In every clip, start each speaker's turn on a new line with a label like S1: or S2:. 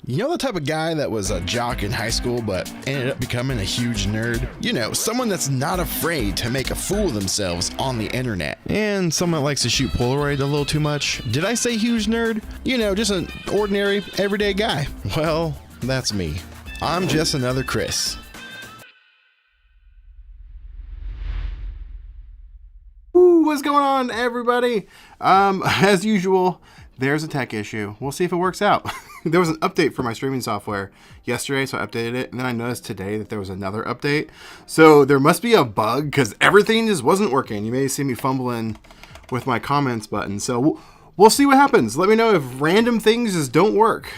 S1: You know the type of guy that was a jock in high school but ended up becoming a huge nerd? You know, someone that's not afraid to make a fool of themselves on the internet. And someone that likes to shoot Polaroid a little too much. Did I say huge nerd? You know, just an ordinary, everyday guy. Well, that's me. I'm just another Chris.
S2: Ooh, what's going on, everybody? As usual, there's a tech issue. We'll see if it works out. There was an update for my streaming software yesterday, so I updated it, and then I noticed today that there was another update. So there must be a bug, because everything just wasn't working. You may see me fumbling with my comments button. So we'll see what happens. Let me know if random things just don't work.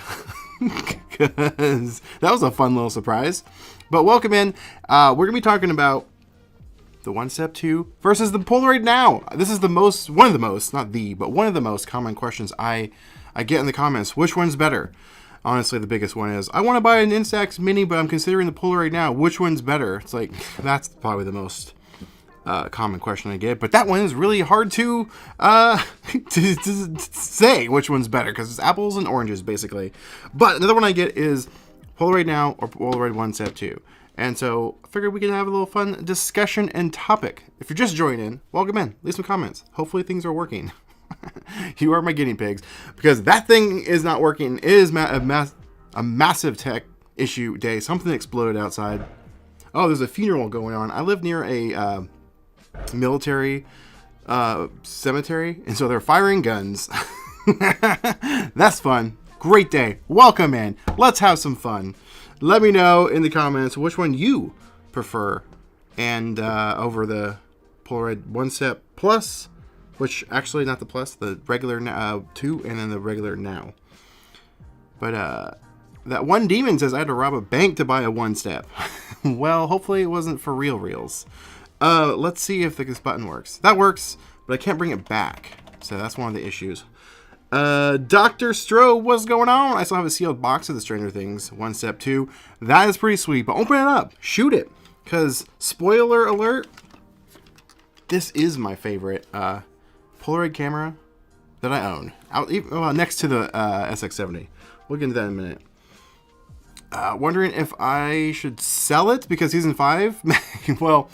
S2: Because that was a fun little surprise. But welcome in. We're going to be talking about the OneStep2 versus the Polaroid Now. This is one of the most common questions I get in the comments. Which one's better? Honestly, the biggest one is, I want to buy an Instax Mini, but I'm considering the Polaroid Now. Which one's better? It's like, that's probably the most common question I get. But that one is really hard to say which one's better, because it's apples and oranges, basically. But another one I get is Polaroid Now or Polaroid OneStep2. And so I figured we could have a little fun discussion and topic. If you're just joining in, welcome in. Leave some comments. Hopefully things are working. You are my guinea pigs, because that thing is not working. It is a massive tech issue day. Something exploded outside. Oh, there's a funeral going on. I live near a military cemetery, and so they're firing guns. That's fun. Great day. Welcome in. Let's have some fun. Let me know in the comments which one you prefer, and over the Polaroid OneStep Plus, which actually not the Plus, the regular 2, and then the regular Now. But that one demon says I had to rob a bank to buy a OneStep. Well, hopefully it wasn't for reals. Let's see if this button works. That works, but I can't bring it back, so that's one of the issues. Dr. Stroh, what's going on? I still have a sealed box of the Stranger Things OneStep2. That is pretty sweet, but open it up. Shoot it. Because, spoiler alert, this is my favorite Polaroid camera that I own. Next to the SX70. We'll get into that in a minute. Wondering if I should sell it because season 5? Well,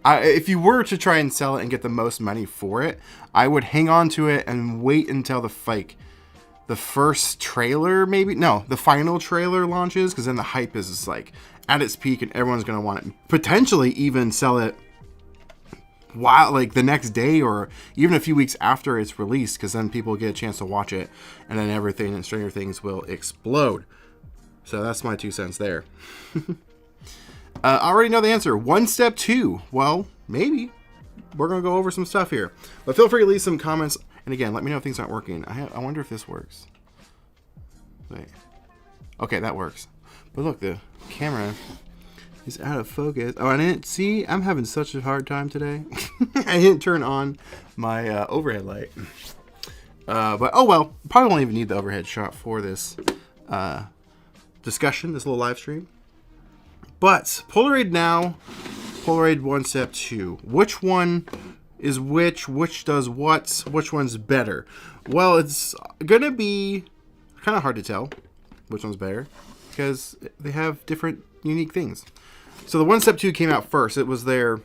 S2: if you were to try and sell it and get the most money for it, I would hang on to it and wait until the first trailer, maybe? No, the final trailer launches, because then the hype is just like at its peak and everyone's going to want it. Potentially even sell it while, like, the next day or even a few weeks after it's released, because then people get a chance to watch it and then everything in Stranger Things will explode. So that's my 2 cents there. I already know the answer. OneStep2. Well, maybe. We're going to go over some stuff here. But feel free to leave some comments. And again, let me know if things aren't working. I wonder if this works. Wait. Okay, that works. But look, the camera is out of focus. Oh, I didn't see. I'm having such a hard time today. I didn't turn on my overhead light. But, oh well. Probably won't even need the overhead shot for this discussion, this little live stream. But Polaroid Now, Polaroid OneStep2. Which one is which does what? Which one's better? Well, it's going to be kind of hard to tell which one's better, because they have different unique things. So the OneStep2 came out first. It was their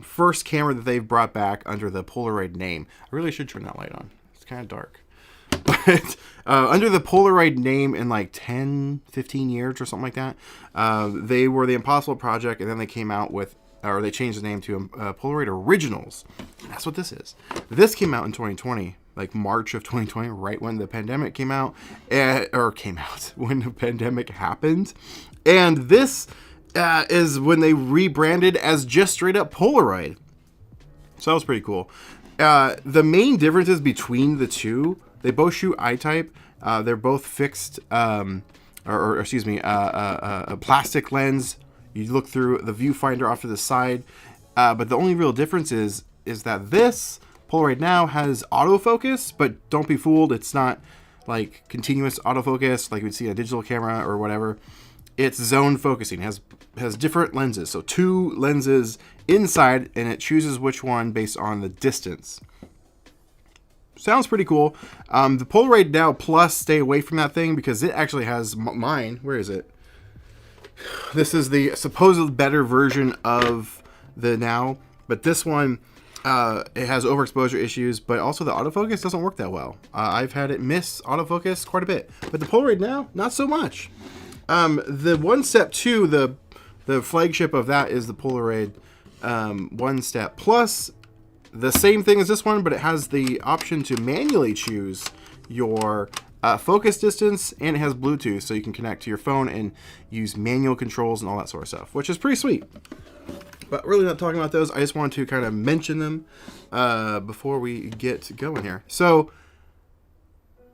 S2: first camera that they've brought back under the Polaroid name. I really should turn that light on. It's kind of dark. But under the Polaroid name in like 10, 15 years or something like that, they were the Impossible Project, and then they came out with, or they changed the name to Polaroid Originals. That's what this is. This came out in 2020, like March of 2020, right when the pandemic came out, when the pandemic happened. And this is when they rebranded as just straight up Polaroid. So that was pretty cool. The main differences between the two, they both shoot I-type. They're both fixed, a plastic lens. You look through the viewfinder off to the side. But the only real difference is that this Polaroid Now has autofocus, but don't be fooled. It's not like continuous autofocus like you would see in a digital camera or whatever. It's zone focusing. It has different lenses. So 2 lenses inside, and it chooses which one based on the distance. sounds pretty cool. The Polaroid Now Plus, stay away from that thing because it actually has mine. Where is it? This is the supposed better version of the Now, but this one, it has overexposure issues, but also the autofocus doesn't work that well. I've had it miss autofocus quite a bit, but the Polaroid Now, not so much. The OneStep2, the flagship of that is the Polaroid OneStep Plus. The same thing as this one, but it has the option to manually choose your focus distance, and it has Bluetooth, so you can connect to your phone and use manual controls and all that sort of stuff, which is pretty sweet. But really not talking about those. I just wanted to kind of mention them before we get going here. So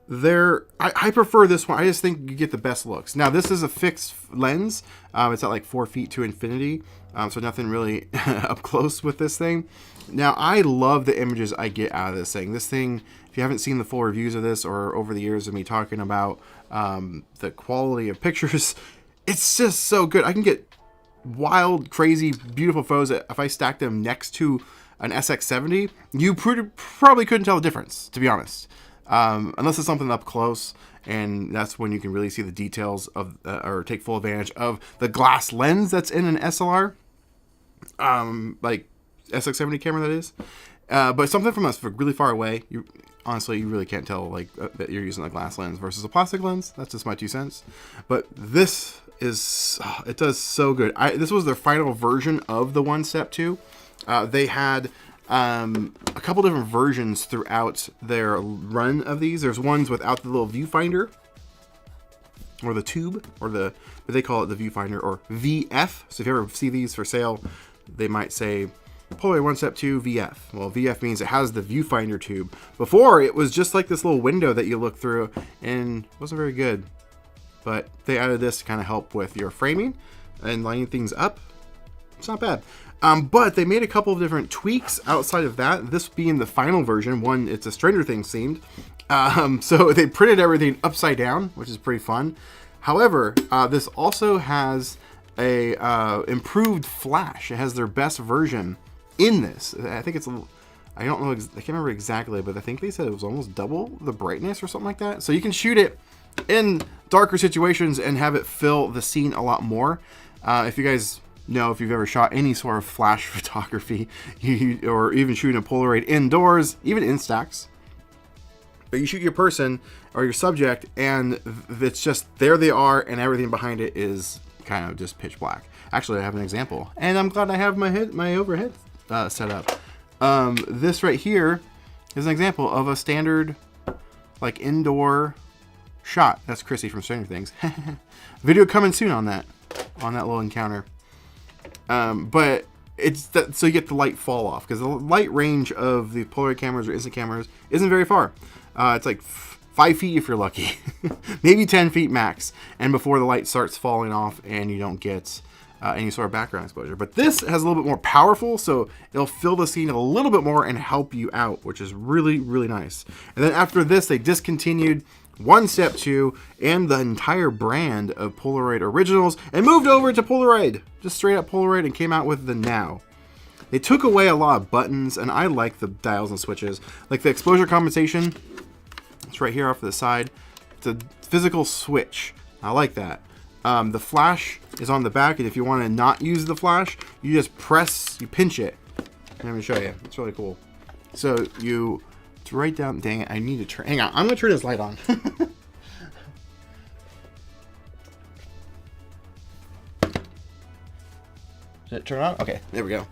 S2: I prefer this one. I just think you get the best looks. Now this is a fixed lens. It's at like 4 feet to infinity, so nothing really up close with this thing. Now I love the images I get out of this thing. This thing, if you haven't seen the full reviews of this or over the years of me talking about the quality of pictures, it's just so good. I can get wild, crazy, beautiful photos that if I stack them next to an SX70, you probably couldn't tell the difference, to be honest. Unless it's something up close, and that's when you can really see the details of, or take full advantage of the glass lens that's in an SLR, like SX70 camera that is. But something from us really far away, honestly, you really can't tell like that you're using a glass lens versus a plastic lens. That's just my 2 cents. But this is, it does so good. This was their final version of the OneStep2. They had a couple different versions throughout their run of these. There's ones without the little viewfinder or the tube, or but they call it the viewfinder, or VF. So if you ever see these for sale, they might say Polaroid OneStep2 VF. Well, VF means it has the viewfinder tube. Before, it was just like this little window that you look through, and it wasn't very good. But they added this to kind of help with your framing and lining things up. It's not bad. But they made a couple of different tweaks outside of that. This being the final version. One, it's a Stranger Things themed. So they printed everything upside down, which is pretty fun. However, this also has a improved flash. It has their best version in this. I think it's I don't know, I can't remember exactly, but I think they said it was almost double the brightness or something like that. So you can shoot it in darker situations and have it fill the scene a lot more. If you guys know, if you've ever shot any sort of flash photography, or even shooting a Polaroid indoors, even Instax, but you shoot your person or your subject and it's just, there they are, and everything behind it is kind of just pitch black. Actually, I have an example, and I'm glad I have my overhead set up. This right here is an example of a standard like indoor shot. That's Chrissy from Stranger Things. Video coming soon on that little encounter. But it's that, so you get the light fall off, because the light range of the Polaroid cameras or instant cameras isn't very far. It's like 5 feet if you're lucky, maybe 10 feet max, and before the light starts falling off and you don't get any sort of background exposure. But this has a little bit more powerful, so it'll fill the scene a little bit more and help you out, which is really, really nice. And then after this, they discontinued OneStep2 and the entire brand of Polaroid originals and moved over to Polaroid, just straight up Polaroid, and came out with the Now. They took away a lot of buttons, and I like the dials and switches. Like the exposure compensation, it's right here off to the side. It's a physical switch. I like that. The flash is on the back, and if you want to not use the flash, you just you pinch it. Let me show you. It's really cool. So it's right down. Dang it! I need to turn. Hang on. I'm gonna turn this light on. Did it turn on? Okay, there we go.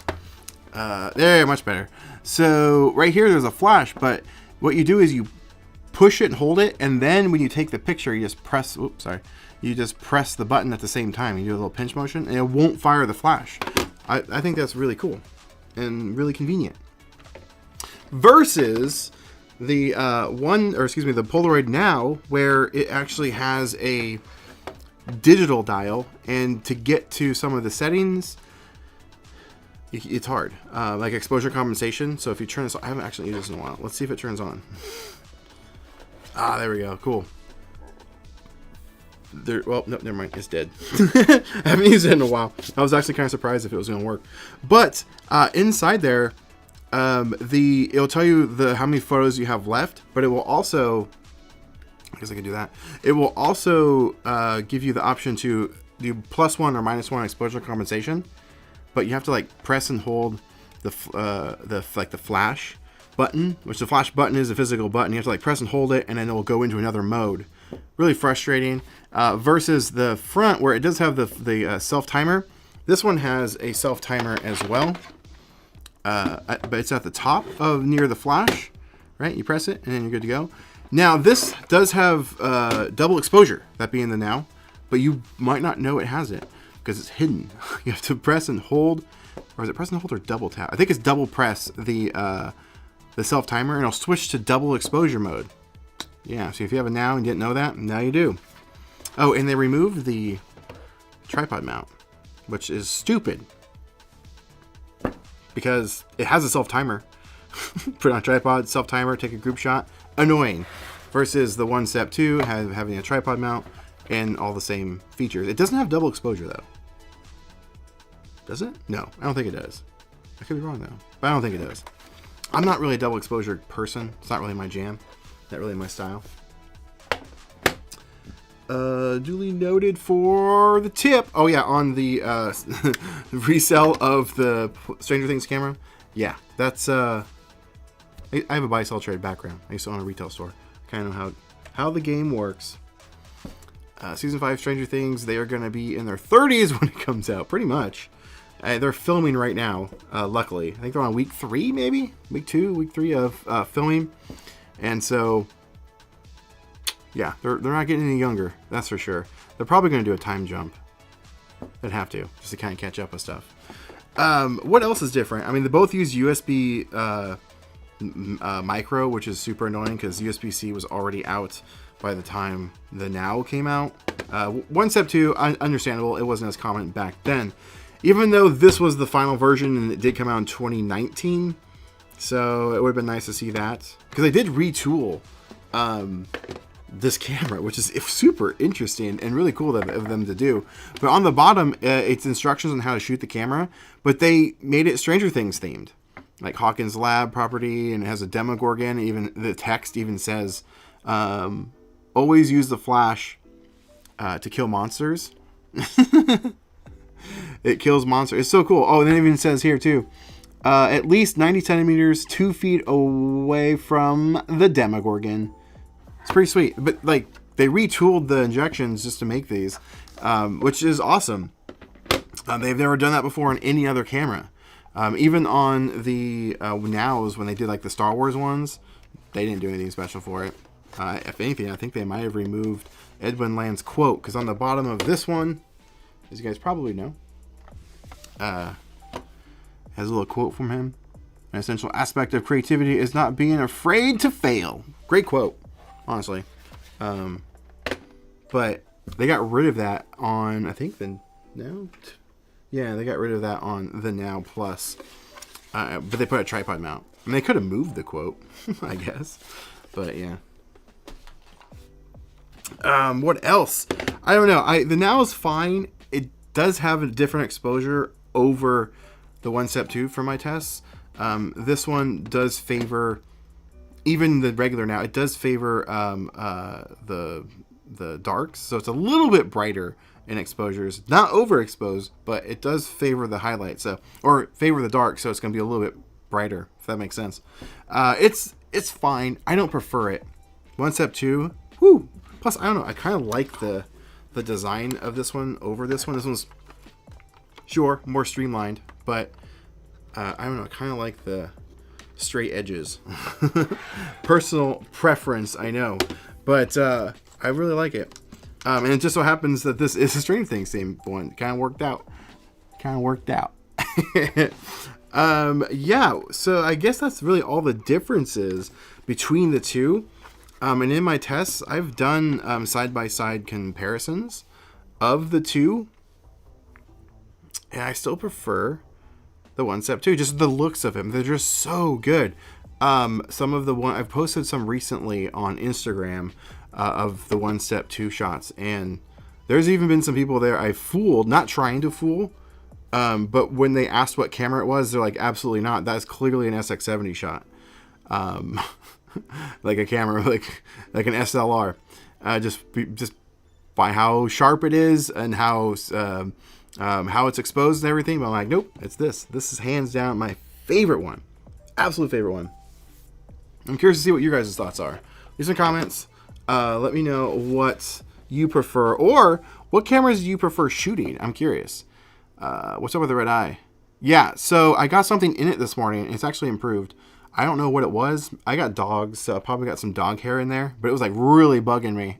S2: There, much better. So right here, there's a flash, but what you do is you push it and hold it, and then when you take the picture, you just press. Oops, sorry. You just press the button at the same time. You do a little pinch motion, and it won't fire the flash. I think that's really cool and really convenient. Versus the the Polaroid Now, where it actually has a digital dial, and to get to some of the settings, it's hard. Like exposure compensation. So if you turn this on, I haven't actually used this in a while. Let's see if it turns on. There we go. Cool. Well, no, never mind. It's dead. I haven't used it in a while. I was actually kind of surprised if it was going to work. But inside there, It'll tell you how many photos you have left, but it will also, I guess I could do that. It will also give you the option to do +1 or -1 exposure compensation, but you have to like press and hold the flash button, which the flash button is a physical button. You have to like press and hold it, and then it will go into another mode. Really frustrating. Versus the front, where it does have the self timer. This one has a self timer as well, but it's at the top of near the flash. Right, you press it, and then you're good to go. Now this does have double exposure, that being the Now, but you might not know it has it because it's hidden. You have to press and hold, or is it press and hold or double tap? I think it's double press the self timer, and it'll switch to double exposure mode. Yeah, so if you have a Now and didn't know that, now you do. Oh, and they removed the tripod mount, which is stupid because it has a self timer. Put it on a tripod, self timer, take a group shot. Annoying. Versus the OneStep2 having a tripod mount and all the same features. It doesn't have double exposure though. Does it? No, I don't think it does. I could be wrong though, but I don't think it does. I'm not really a double exposure person. It's not really my jam. Not really my style. Duly noted for the tip. Oh yeah, on the resale of the Stranger Things camera. Yeah, that's I have a buy-sell trade background. I used to own a retail store. I kind of know how the game works. Season 5 Stranger Things, they are going to be in their 30s when it comes out, pretty much. They're filming right now, luckily. I think they're on week 3, maybe? Week 2, week 3 of filming. And so, yeah, they're not getting any younger, that's for sure. They're probably going to do a time jump. They'd have to, just to kind of catch up with stuff. What else is different? I mean, they both use USB micro, which is super annoying because USB-C was already out by the time the Now came out. OneStep2, understandable, it wasn't as common back then. Even though this was the final version and it did come out in 2019, so it would have been nice to see that. Because they did retool this camera, which is super interesting and really cool of them to do. But on the bottom, it's instructions on how to shoot the camera, but they made it Stranger Things themed. Like Hawkins Lab property, and it has a Demogorgon. Even the text even says, always use the flash to kill monsters. It kills monsters. It's so cool. Oh, and it even says here too, at least 90 centimeters, 2 feet away from the Demogorgon. It's pretty sweet. But like, they retooled the injections just to make these, which is awesome. They've never done that before on any other camera. Even on the Nows, when they did like the Star Wars ones, they didn't do anything special for it. If anything, I think they might have removed Edwin Land's quote, because on the bottom of this one, as you guys probably know, has a little quote from him. An essential aspect of creativity is not being afraid to fail. Great quote, honestly. But they got rid of that on, I think, the Now. Yeah, they got rid of that on the Now Plus. But they put a tripod mount. I mean, they could have moved the quote, I guess. But yeah. What else? I don't know. The Now is fine. It does have a different exposure over the OneStep2 for my tests. This one does favor, even the regular Now, it does favor the darks. So it's a little bit brighter in exposures. Not overexposed, but it does favor the highlights. So, or favor the dark, so it's going to be a little bit brighter, if that makes sense. It's fine. I don't prefer it. OneStep2, whoo. Plus, I don't know, I kind of like the design of this one over this one. This one's, sure, more streamlined, but I don't know, I kind of like the straight edges. Personal preference, I know, but I really like it. And it just so happens that this is a Stranger Things theme one. Kind of worked out. Yeah, so I guess that's really all the differences between the two. And in my tests, I've done side-by-side comparisons of the two. And I still prefer the OneStep2, just the looks of him. They're just so good. Some of the one I've posted some recently on Instagram of the OneStep2 shots. And there's even been some people there I fooled, not trying to fool, But when they asked what camera it was, they're like, absolutely not. That's clearly an SX70 shot. Like a camera, like an SLR. Just by how sharp it is and how it's exposed and everything. But I'm like, nope, it's this. This is hands down my favorite one. Absolute favorite one. I'm curious to see what your guys' thoughts are. Leave some comments. Let me know what you prefer, or what cameras do you prefer shooting? I'm curious. What's up with the red eye? Yeah, so I got something in it this morning. It's actually improved. I don't know what it was. I got dogs, so I probably got some dog hair in there, but it was like really bugging me.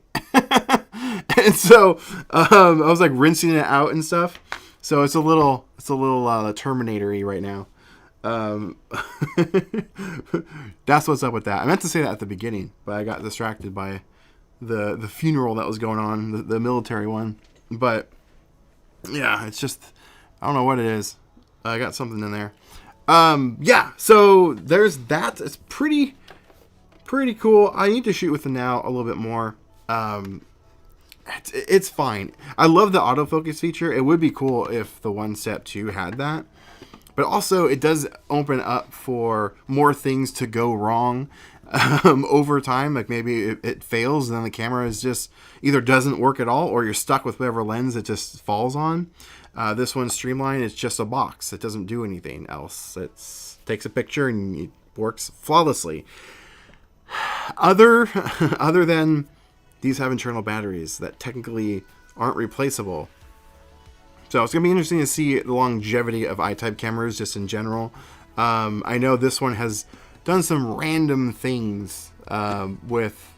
S2: And so I was like rinsing it out and stuff. So it's a little Terminator-y right now. That's what's up with that. I meant to say that at the beginning, but I got distracted by the funeral that was going on, the military one. But yeah, it's just, I don't know what it is. I got something in there. Yeah, so there's that. It's pretty cool. I need to shoot with the Now a little bit more. It's fine. I love the autofocus feature. It would be cool if the OneStep2 had that. But also, it does open up for more things to go wrong over time. Like maybe it fails, and then the camera is just either doesn't work at all, or you're stuck with whatever lens it just falls on. This one's streamlined. It's just a box. It doesn't do anything else. It takes a picture and it works flawlessly. Other than these have internal batteries that technically aren't replaceable. So it's going to be interesting to see the longevity of I-type cameras just in general. I know this one has done some random things with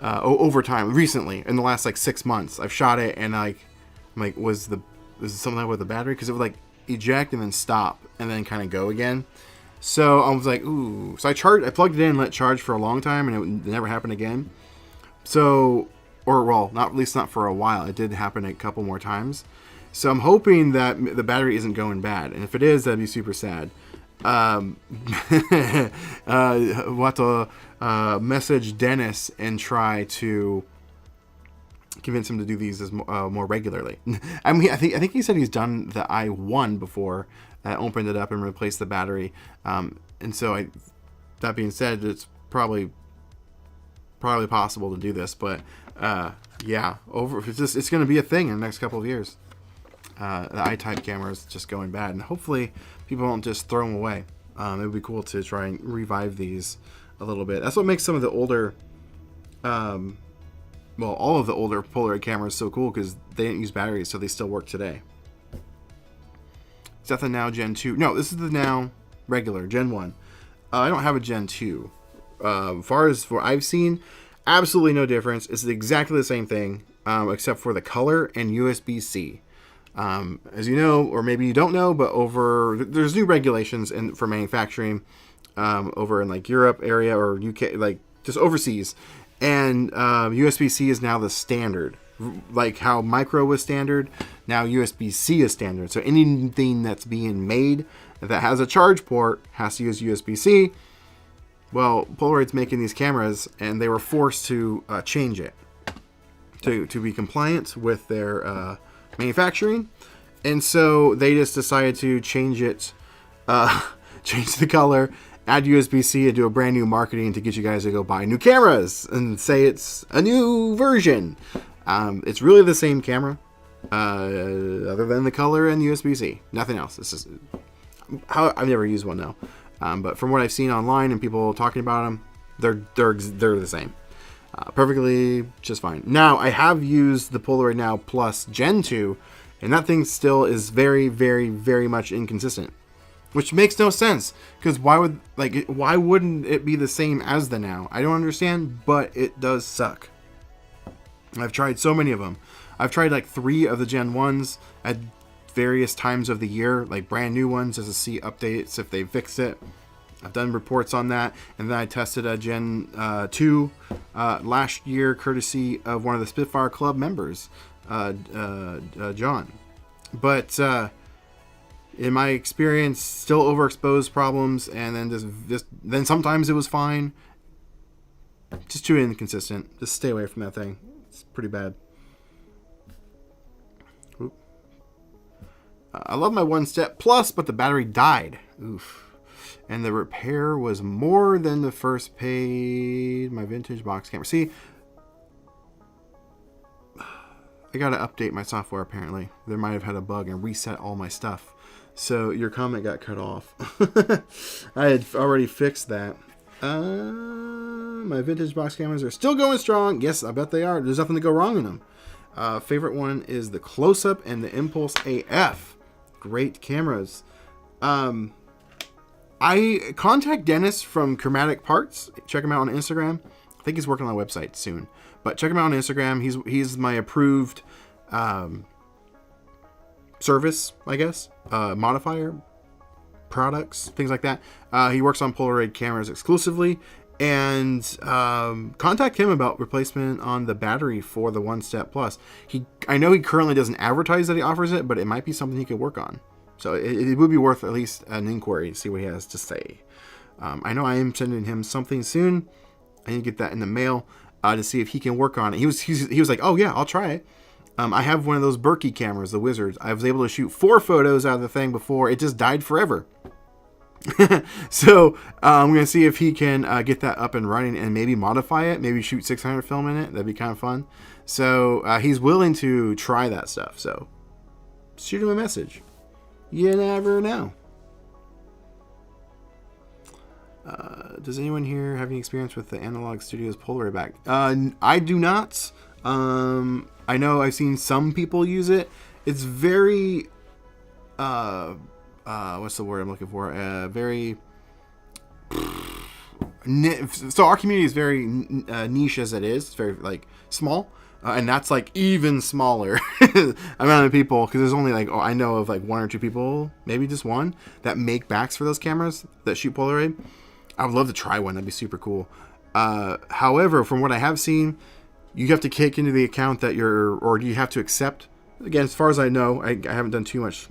S2: over time. Recently, in the last like 6 months, I've shot it and I'm like, was it something with the battery? Because it would like eject and then stop and then kind of go again. So I was like, ooh. So I plugged it in and let it charge for a long time, and it never happened again. So, at least not for a while. It did happen a couple more times. So I'm hoping that the battery isn't going bad, and if it is, that'd be super sad. We'll have to message Dennis and try to convince him to do these more regularly. I mean, I think he said he's done the i1 before, opened it up and replaced the battery. And so that being said, it's probably possible to do this, but yeah, it's going to be a thing in the next couple of years. The I-type camera is just going bad, and hopefully people won't just throw them away. It would be cool to try and revive these a little bit. That's what makes some of the older, all of the older Polaroid cameras so cool, because they didn't use batteries, so they still work today. Is that the Now Gen 2? No, this is the Now regular, Gen 1. I don't have a Gen 2. Far as what I've seen, absolutely no difference. It's exactly the same thing, except for the color and USB-C. As you know, or maybe you don't know, but there's new regulations for manufacturing over in like Europe area or UK, like just overseas, and USB-C is now the standard. Like how micro was standard, now USB-C is standard. So anything that's being made that has a charge port has to use USB-C. Well, Polaroid's making these cameras, and they were forced to change it to be compliant with their manufacturing, and so they just decided to change it, change the color, add USB-C, and do a brand new marketing to get you guys to go buy new cameras and say it's a new version. It's really the same camera, other than the color and USB-C. Nothing else. It's just I've never used one though, but from what I've seen online and people talking about them, they're the same. Perfectly just fine. Now, I have used the Polaroid Now Plus Gen 2, and that thing still is very, very, very much inconsistent, which makes no sense, because why wouldn't it be the same as the Now? I don't understand, but it does suck. I've tried so many of them. I've tried like 3 of the Gen 1s at various times of the year, like brand new ones, just to see updates if they fixed it. I've done reports on that, and then I tested a Gen 2 last year, courtesy of one of the Spitfire Club members, John. But in my experience, still overexposed problems, and then then sometimes it was fine. Just too inconsistent. Just stay away from that thing. It's pretty bad. I love my OneStep Plus, but the battery died. Oof. And the repair was more than the first paid. My vintage box camera. See, I gotta update my software apparently. There might have had a bug and reset all my stuff. So your comment got cut off. I had already fixed that. My vintage box cameras are still going strong. Yes, I bet they are. There's nothing to go wrong in them. Favorite one is the Close-Up and the Impulse AF. Great cameras. I contact Dennis from Chromatic Parts. Check him out on Instagram. I think he's working on a website soon. But check him out on Instagram. He's my approved service, I guess. Modifier, products, things like that. He works on Polaroid cameras exclusively. And contact him about replacement on the battery for the OneStep Plus. I know he currently doesn't advertise that he offers it, but it might be something he could work on. So it would be worth at least an inquiry to see what he has to say. I know I am sending him something soon. I need to get that in the mail to see if he can work on it. He was like, oh yeah, I'll try it. I have one of those Berkey cameras, the Wizards. I was able to shoot 4 photos out of the thing before it just died forever. So I'm going to see if he can get that up and running and maybe modify it. Maybe shoot 600 film in it. That'd be kind of fun. So he's willing to try that stuff. So shoot him a message. You never know. Does anyone here have any experience with the Analog Studios Polaroid bag? I do not. I know I've seen some people use it. It's very, what's the word I'm looking for? Very, so our community is very niche as it is. It's very like small. And that's like even smaller amount of people, because there's only like, I know of like 1 or 2 people, maybe just one, that make backs for those cameras that shoot Polaroid. I would love to try one. That'd be super cool. However, from what I have seen, you have to kick into the account that or you have to accept. Again, as far as I know, I haven't done too much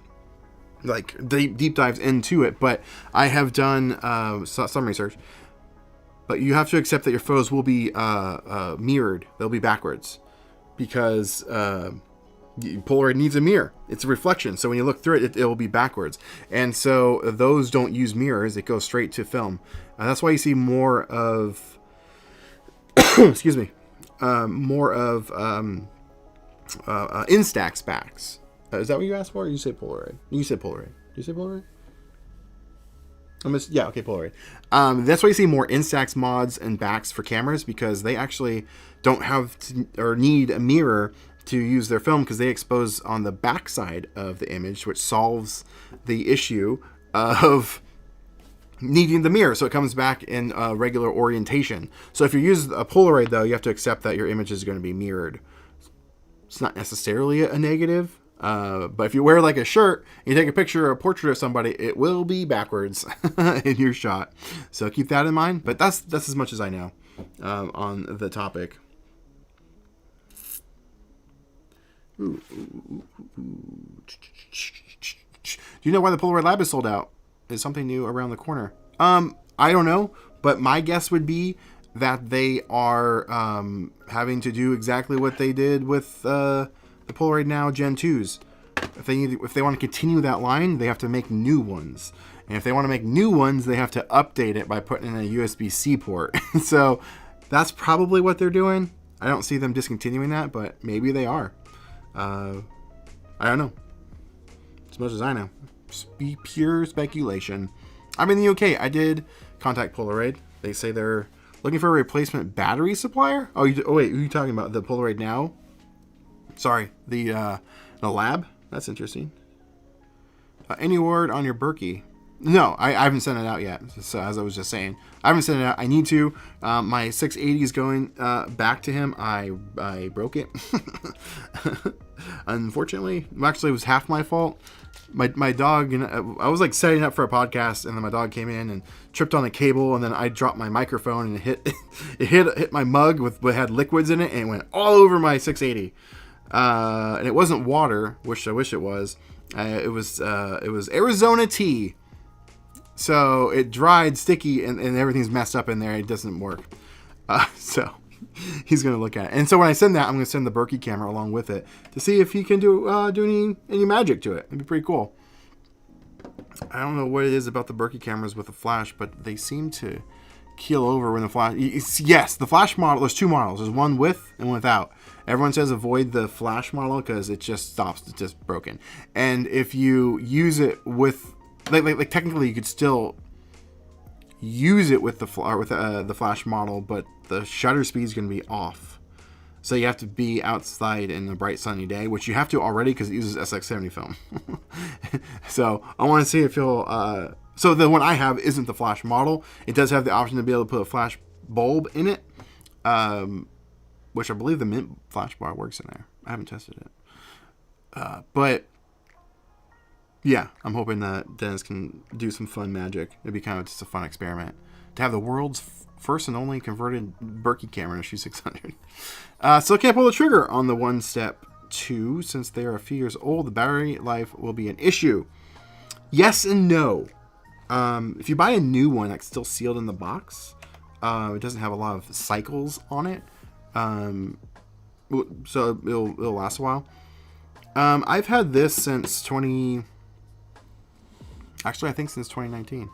S2: like deep dives into it, but I have done some research. But you have to accept that your photos will be mirrored. They'll be backwards. Because Polaroid needs a mirror. It's a reflection. So when you look through it, it will be backwards. And so those don't use mirrors. It goes straight to film. That's why you see more of, excuse me, more of Instax backs. Is that what you asked for? Or you said Polaroid? You said Polaroid. Did you say Polaroid? Yeah, okay, Polaroid. That's why you see more Instax mods and backs for cameras, because they actually don't have or need a mirror to use their film, because they expose on the back side of the image, which solves the issue of needing the mirror, so it comes back in regular orientation. So if you use a Polaroid, though, you have to accept that your image is going to be mirrored. It's not necessarily a negative. But if you wear like a shirt, and you take a picture or a portrait of somebody, it will be backwards in your shot. So keep that in mind. But that's as much as I know on the topic. Do you know why the Polaroid Lab is sold out? Is something new around the corner? I don't know, but my guess would be that they are having to do exactly what they did with the Polaroid Now Gen 2s. If they want to continue that line, they have to make new ones. And if they want to make new ones, they have to update it by putting in a USB-C port. So that's probably what they're doing. I don't see them discontinuing that, but maybe they are. I don't know. As much as I know. Pure speculation. I'm in the UK. I did contact Polaroid. They say they're looking for a replacement battery supplier. Oh wait, who are you talking about? The Polaroid Now? Sorry, the lab. That's interesting. Any word on your Berkey? No, I haven't sent it out yet. So as I was just saying, I haven't sent it out. I need to. My 680 is going back to him. I broke it. Unfortunately, actually, it was half my fault. My dog, I was like setting up for a podcast, and then my dog came in and tripped on the cable, and then I dropped my microphone, and it hit my mug with what had liquids in it, and it went all over my 680. And it wasn't water, which I wish it was. It was Arizona tea. So it dried, sticky, and everything's messed up in there. It doesn't work. So he's gonna look at it. And so when I send that, I'm gonna send the Berkey camera along with it to see if he can do any magic to it. It'd be pretty cool. I don't know what it is about the Berkey cameras with the flash, but they seem to keel over when the flash. Yes, the flash model. There's two models. There's one with and without. Everyone says avoid the flash model because it just stops. It's just broken. And if you use it with, like technically, you could still use it with the flash model, but the shutter speed is going to be off. So you have to be outside in a bright sunny day, which you have to already because it uses SX70 film. So I want to see if you'll. So the one I have isn't the flash model. It does have the option to be able to put a flash bulb in it, which I believe the mint flash bar works in there. I haven't tested it, but yeah, I'm hoping that Dennis can do some fun magic. It'd be kind of just a fun experiment to have the world's first and only converted Berkey camera in a Q600. Still can't pull the trigger on the OneStep2 since they are a few years old. The battery life will be an issue. Yes and no. If you buy a new one that's still sealed in the box, it doesn't have a lot of cycles on it, so it'll last a while. I've had this since I think since 2019.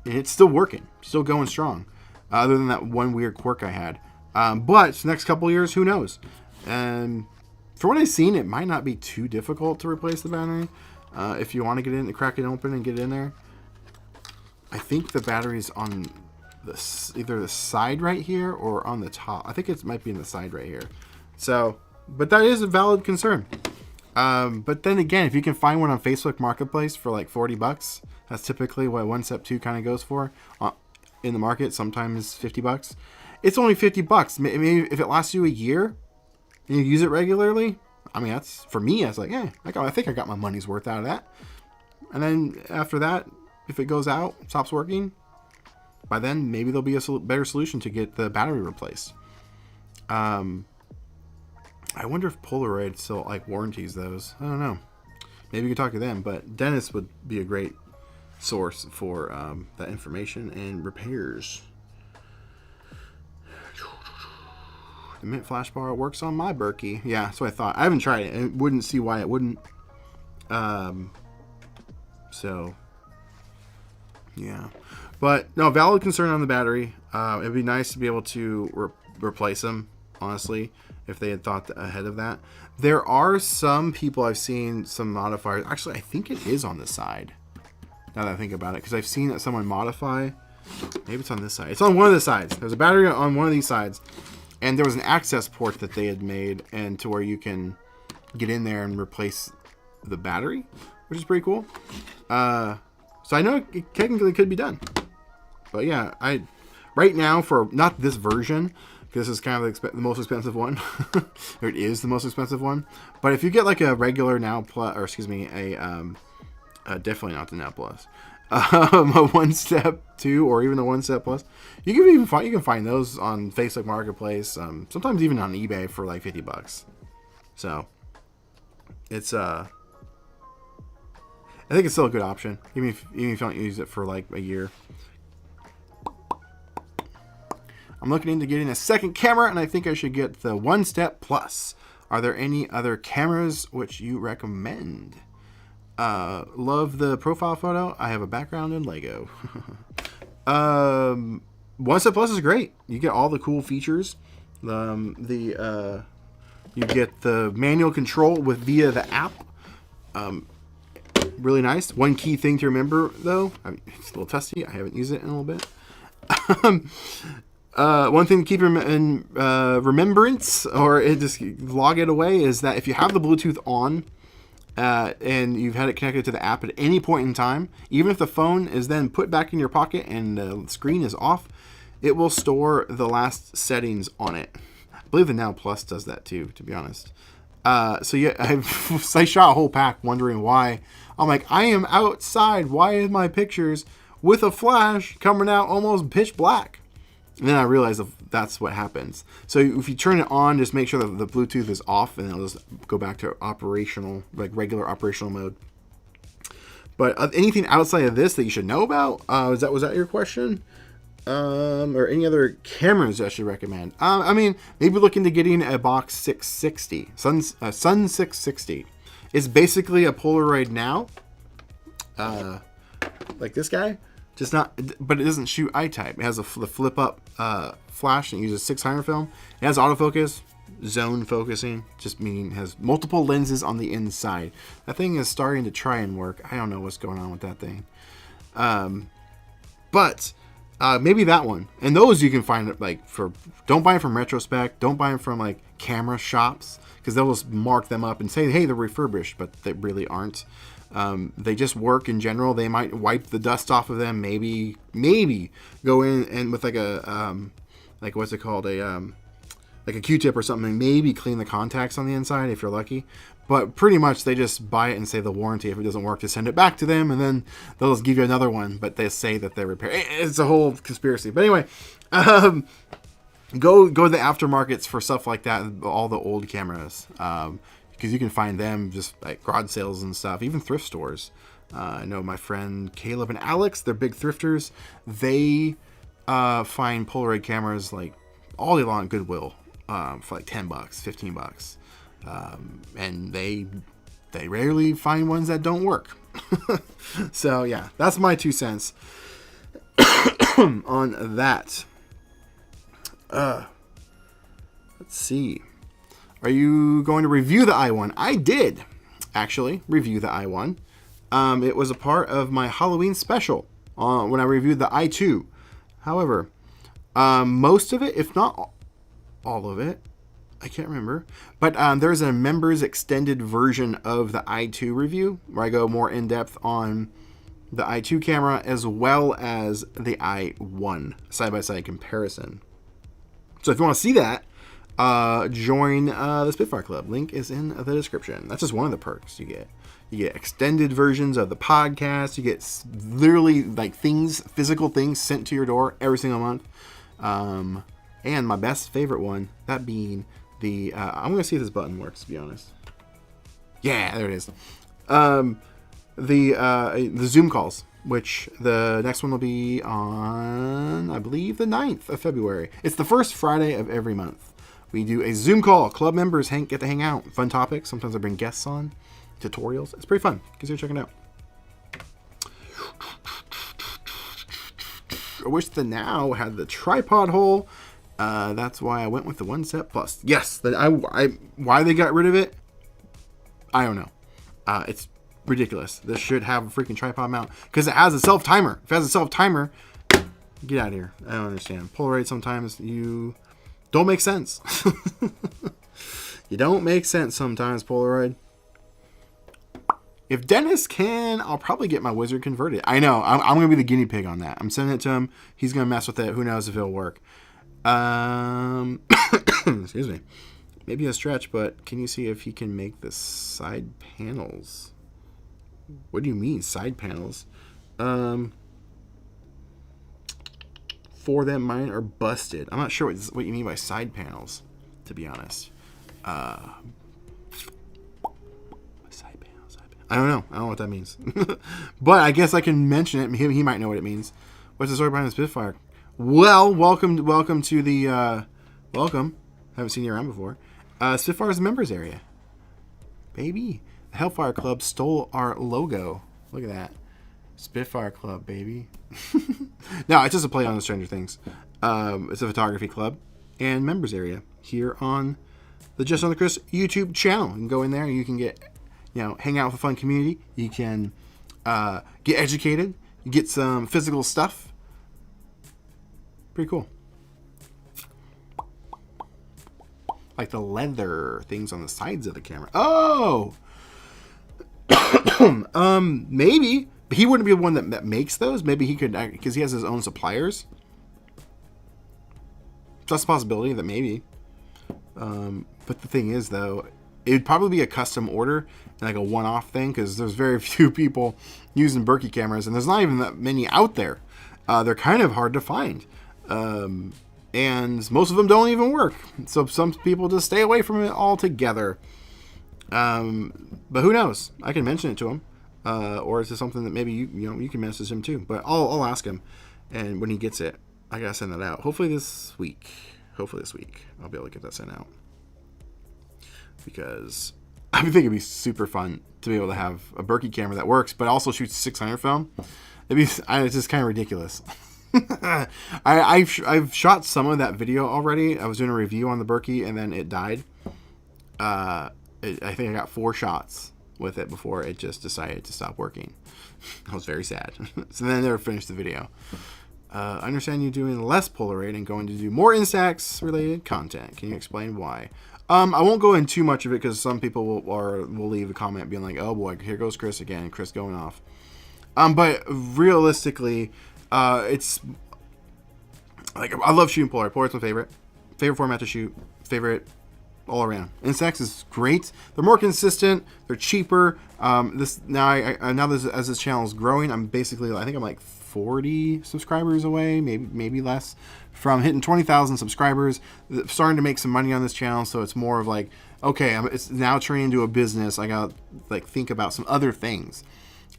S2: It's still working, still going strong, other than that one weird quirk I had. But the next couple years, who knows? For what I've seen, it might not be too difficult to replace the battery. If you want to get in, crack it open and get in there. I think the battery's on either the side right here or on the top. I think it might be in the side right here. So, but that is a valid concern. But then again, if you can find one on Facebook Marketplace for like $40, that's typically what OneStep2 kind of goes for in the market. Sometimes $50. It's only $50. Maybe if it lasts you a year and you use it regularly, I mean, that's for me. I was like, yeah, I think I got my money's worth out of that. And then after that, if it goes out, stops working, by then maybe there'll be a better solution to get the battery replaced. I wonder if Polaroid still like warranties those. I don't know. Maybe you could talk to them, but Dennis would be a great source for that information and repairs. The mint flash bar works on my Berkey. Yeah, that's what I thought. I haven't tried it. I wouldn't see why it wouldn't. So, yeah. But, no, valid concern on the battery. It'd be nice to be able to replace them, honestly, if they had thought ahead of that. There are some people I've seen, some modifiers. Actually, I think it is on the side, now that I think about it, because I've seen someone modify. Maybe it's on this side. It's on one of the sides. There's a battery on one of these sides. And there was an access port that they had made, and to where you can get in there and replace the battery, which is pretty cool. So I know it technically could be done. But yeah, right now for not this version, because this is kind of the most expensive one, or it is the most expensive one. But if you get like a regular Now Plus, or excuse me, definitely not the Now Plus, a OneStep2 or even a OneStep Plus, you can find those on Facebook Marketplace, sometimes even on eBay for like $50. So it's I think it's still a good option, even if you don't use it for like a year. I'm looking into getting a second camera, and I think I should get the OneStep Plus. Are there any other cameras which you recommend? Love the profile photo. I have a background in Lego. OneStep Plus is great. You get all the cool features. You get the manual control via the app. Really nice. One key thing to remember, though, it's a little testy. I haven't used it in a little bit. One thing to keep in remembrance, or just log it away, is that if you have the Bluetooth on, and you've had it connected to the app at any point in time, even if the phone is then put back in your pocket and the screen is off, it will store the last settings on it. I believe the Now Plus does that too, to be honest. So yeah, I shot a whole pack wondering why. I'm like, I am outside. Why is my pictures with a flash coming out almost pitch black? And then I realized that's what happens. So if you turn it on, just make sure that the Bluetooth is off, and it'll just go back to operational, like regular operational mode. But anything outside of this that you should know about? Was that your question? Or any other cameras I should recommend? I mean, maybe look into getting a Box 660. Sun 660. It's basically a Polaroid Now. Like this guy. Just not, but it doesn't shoot I-type. It has the flip up flash and it uses 600 film. It has autofocus, zone focusing, just meaning it has multiple lenses on the inside. That thing is starting to try and work. I don't know what's going on with that thing. But maybe that one. And those you can find like don't buy them from Retrospect. Don't buy them from like camera shops because they'll just mark them up and say, hey, they're refurbished, but they really aren't. They just work in general. They might wipe the dust off of them. Maybe go in and with like a like what's it called, like a Q-tip or something, maybe clean the contacts on the inside if you're lucky. But pretty much they just buy it and say the warranty. If it doesn't work, to send it back to them, and then they'll just give you another one. But they say that they're repaired. It's a whole conspiracy. But anyway, go to the aftermarkets for stuff like that. All the old cameras, because you can find them just like garage sales and stuff, even thrift stores. I know my friend Caleb and Alex, they're big thrifters. They find Polaroid cameras like all day long at Goodwill for like $10, $15. And they rarely find ones that don't work. So yeah, that's my 2 cents on that. Let's see. Are you going to review the i1? I did actually review the i1. It was a part of my Halloween special when I reviewed the i2. However, most of it, if not all of it, I can't remember, but there's a members extended version of the i2 review where I go more in depth on the i2 camera as well as the i1 side-by-side comparison. So if you want to see that, join the Spitfire Club. Link is in the description. That's just one of the perks you get. You get extended versions of the podcast. You get literally like physical things sent to your door every single month. And my best favorite one, that being the I'm gonna see if this button works, to be honest. Yeah, there it is. The Zoom calls, which the next one will be on, I believe, the 9th of February. It's the first Friday of every month. We do a Zoom call. Club members get to hang out. Fun topics. Sometimes I bring guests on. Tutorials. It's pretty fun. Consider checking it out. I wish the Now had the tripod hole. That's why I went with the OneStep Plus. Yes, why they got rid of it, I don't know. It's ridiculous. This should have a freaking tripod mount because it has a self-timer. If it has a self-timer, get out of here. I don't understand. Polaroid sometimes you don't make sense. You don't make sense sometimes, Polaroid. If Dennis can, I'll probably get my Wizard converted. I know. I'm going to be the guinea pig on that. I'm sending it to him. He's going to mess with it. Who knows if it'll work. Excuse me. Maybe a stretch, but can you see if he can make the side panels? What do you mean, side panels? For them, mine are busted. I'm not sure what you mean by side panels, to be honest. I don't know. I don't know what that means. But I guess I can mention it. He might know what it means. What's the story behind the Spitfire? Well, welcome to the... welcome. Haven't seen you around before. Spitfire's members area. Baby. The Hellfire Club stole our logo. Look at that. Spitfire Club, baby. No, it's just a play on the Stranger Things. It's a photography club and members area here on the Just on the Chris YouTube channel. You can go in there and you can get... hang out with a fun community. You can get educated. You get some physical stuff. Pretty cool. Like the leather things on the sides of the camera. Oh! Maybe. But he wouldn't be the one that makes those. Maybe he could, because he has his own suppliers. So that's a possibility that maybe. But the thing is, though, it would probably be a custom order, like a one-off thing, because there's very few people using Berkey cameras, and there's not even that many out there. They're kind of hard to find. And most of them don't even work. So some people just stay away from it altogether. But who knows? I can mention it to him. Or is it something that maybe you can message him too? But I'll ask him, and when he gets it. I gotta send that out. Hopefully this week. I'll be able to get that sent out. Because I think it'd be super fun to be able to have a Berkey camera that works, but also shoots 600 film. It's just kind of ridiculous. I've shot some of that video already. I was doing a review on the Berkey, and then it died. I think I got 4 shots with it before it just decided to stop working. I was very sad. So then I never finished the video. I understand you doing less Polaroid and going to do more Instax related content. Can you explain why? I won't go in too much of it because some people will leave a comment being like, "Oh boy, here goes Chris again. Chris going off." But realistically, it's like I love shooting Polaroid. Polaroid's my favorite format to shoot. Favorite all around. Instax is great. They're more consistent. They're cheaper. As this channel is growing, I think I'm like 40 subscribers away, maybe less, from hitting 20,000 subscribers. Starting to make some money on this channel, so it's more of like, okay, it's now turning into a business. I gotta like think about some other things.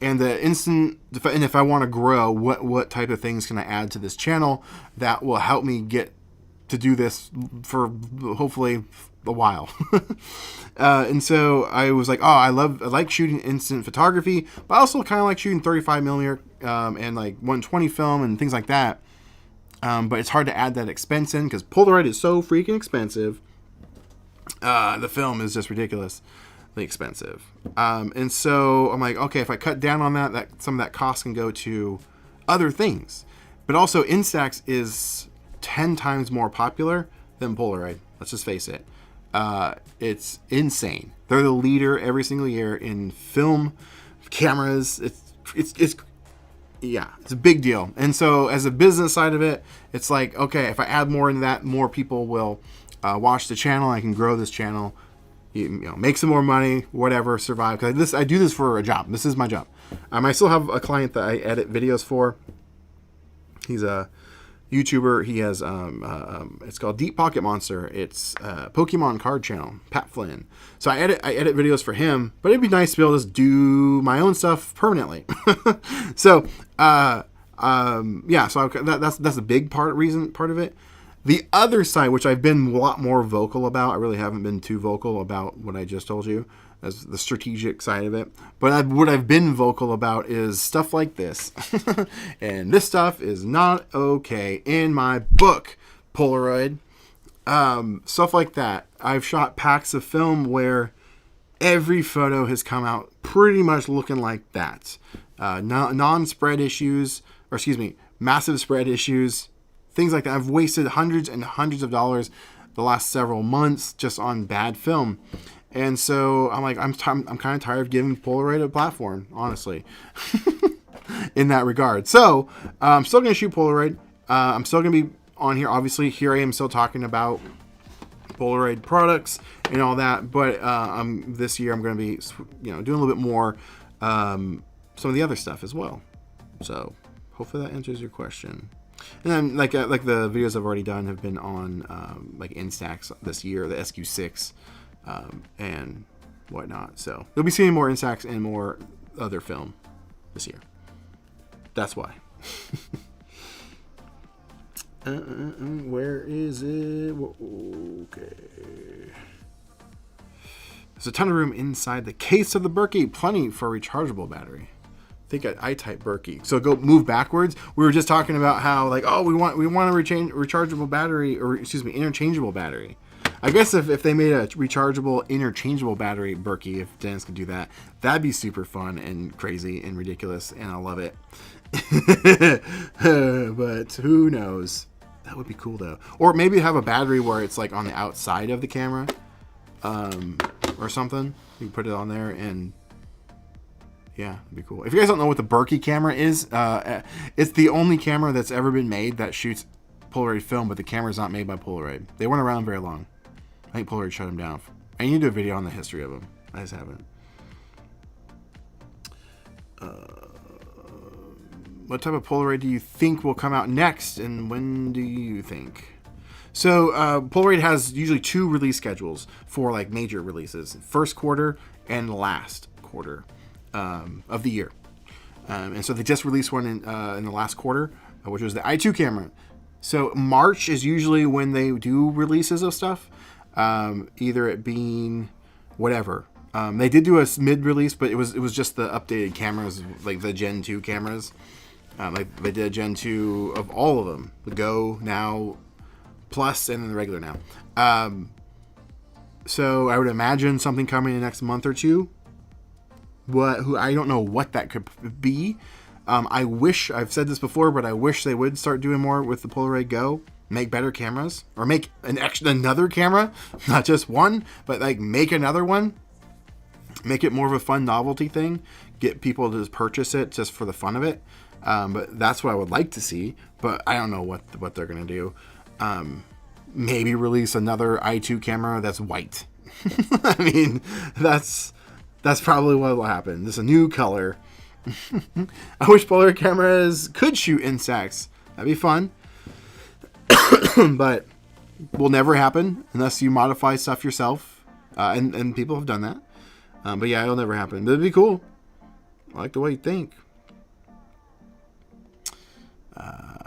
S2: And if I want to grow, what type of things can I add to this channel that will help me get to do this for hopefully a while. And so I was like, I like shooting instant photography, but I also kind of like shooting 35 millimeter and like 120 film and things like that. But it's hard to add that expense in because Polaroid is so freaking expensive. The film is just ridiculously expensive. And so I'm like, okay, if I cut down on that some of that cost can go to other things. But also Instax is 10 times more popular than Polaroid. Let's just face it. It's insane. They're the leader every single year in film cameras. It's a big deal. And so as a business side of it, it's like, okay, if I add more into that, more people will watch the channel. I can grow this channel, make some more money, whatever, survive. Because I do this for a job. This is my job. I still have a client that I edit videos for. He's a YouTuber. He has it's called Deep Pocket Monster. It's a Pokemon card channel, Pat Flynn. So I edit videos for him, but it'd be nice to be able to just do my own stuff permanently. So that's a big part of it. The other side, which I've been a lot more vocal about, I really haven't been too vocal about what I just told you, as the strategic side of it. But what I've been vocal about is stuff like this. And this stuff is not okay in my book, Polaroid. Stuff like that. I've shot packs of film where every photo has come out pretty much looking like that. Non-spread issues, massive spread issues, things like that. I've wasted hundreds and hundreds of dollars the last several months just on bad film. And so I'm like, I'm kind of tired of giving Polaroid a platform, honestly, in that regard. So I'm still going to shoot Polaroid. I'm still going to be on here. Obviously, here I am still talking about Polaroid products and all that. But this year I'm going to be, doing a little bit more some of the other stuff as well. So hopefully that answers your question. And then like the videos I've already done have been on like Instax this year, the SQ6. And whatnot. So you'll be seeing more Instax and more other film this year. That's why. Where is it? Okay. There's a ton of room inside the case of the Berkey. Plenty for a rechargeable battery. Think I type Berkey. So move backwards. We were just talking about how we want a rechargeable battery, or interchangeable battery. I guess if they made a rechargeable, interchangeable battery Berkey, if Dennis could do that, that'd be super fun and crazy and ridiculous, and I love it. But who knows? That would be cool, though. Or maybe have a battery where it's like on the outside of the camera, or something. You can put it on there, and yeah, it'd be cool. If you guys don't know what the Berkey camera is, it's the only camera that's ever been made that shoots Polaroid film, but the camera's not made by Polaroid. They weren't around very long. I think Polaroid shut them down. I need to do a video on the history of them. I just haven't. What type of Polaroid do you think will come out next, and when do you think? So Polaroid has usually 2 release schedules for like major releases: first quarter and last quarter of the year. And so they just released one in the last quarter, which was the i2 camera. So March is usually when they do releases of stuff. Either it being whatever. They did do a mid-release, but it was just the updated cameras, like the Gen 2 cameras. Like they did a Gen 2 of all of them. The Go, Now, Plus, and then the regular Now. So I would imagine something coming in the next month or two. I don't know what that could be. I've said this before, but I wish they would start doing more with the Polaroid Go. Make better cameras, or make another camera, not just one, but like make another one. Make it more of a fun novelty thing. Get people to purchase it just for the fun of it. But that's what I would like to see. But I don't know what they're gonna do. Maybe release another i2 camera that's white. I mean, that's probably what will happen. Just a new color. I wish Polaroid cameras could shoot Instax. That'd be fun. But will never happen unless you modify stuff yourself. And people have done that. But yeah, it'll never happen. But it'd be cool. I like the way you think.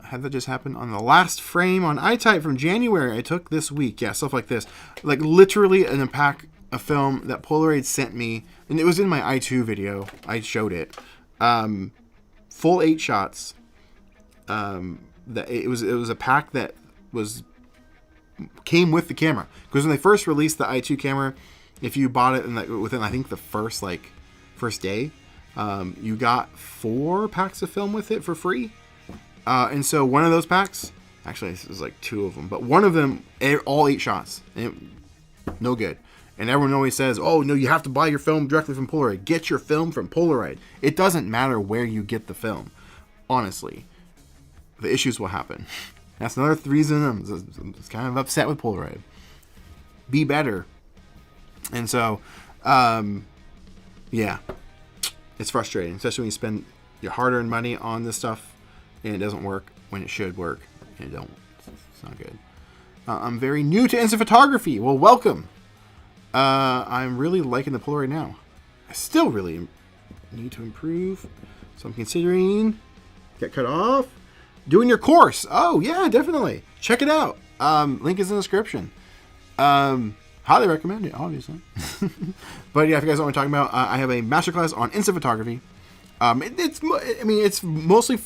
S2: Had that just happen on the last frame on iType from January I took this week. Yeah, stuff like this. Like literally in a pack of film that Polaroid sent me. And it was in my i2 video. I showed it. Full 8 shots. That it was a pack that came with the camera, because when they first released the i2 camera, if you bought it within I think the first day, you got 4 packs of film with it for free. And so one of those packs, actually it was like 2 of them, but one of them, all 8 shots, no good. And everyone always says, oh no, you have to buy your film directly from Polaroid. Get your film from Polaroid. It doesn't matter where you get the film, honestly. The issues will happen. That's another reason I'm kind of upset with Polaroid. Be better. And so, yeah, it's frustrating, especially when you spend your hard-earned money on this stuff and it doesn't work when it should work, and it don't. It's not good. I'm very new to instant photography. Well, welcome. I'm really liking the Polaroid Now. I still really need to improve, so I'm considering get cut off. Doing your course. Oh, yeah, definitely. Check it out. Link is in the description. Highly recommend it, obviously. But yeah, if you guys know what I'm talking about, I have a masterclass on instant photography. It's mostly,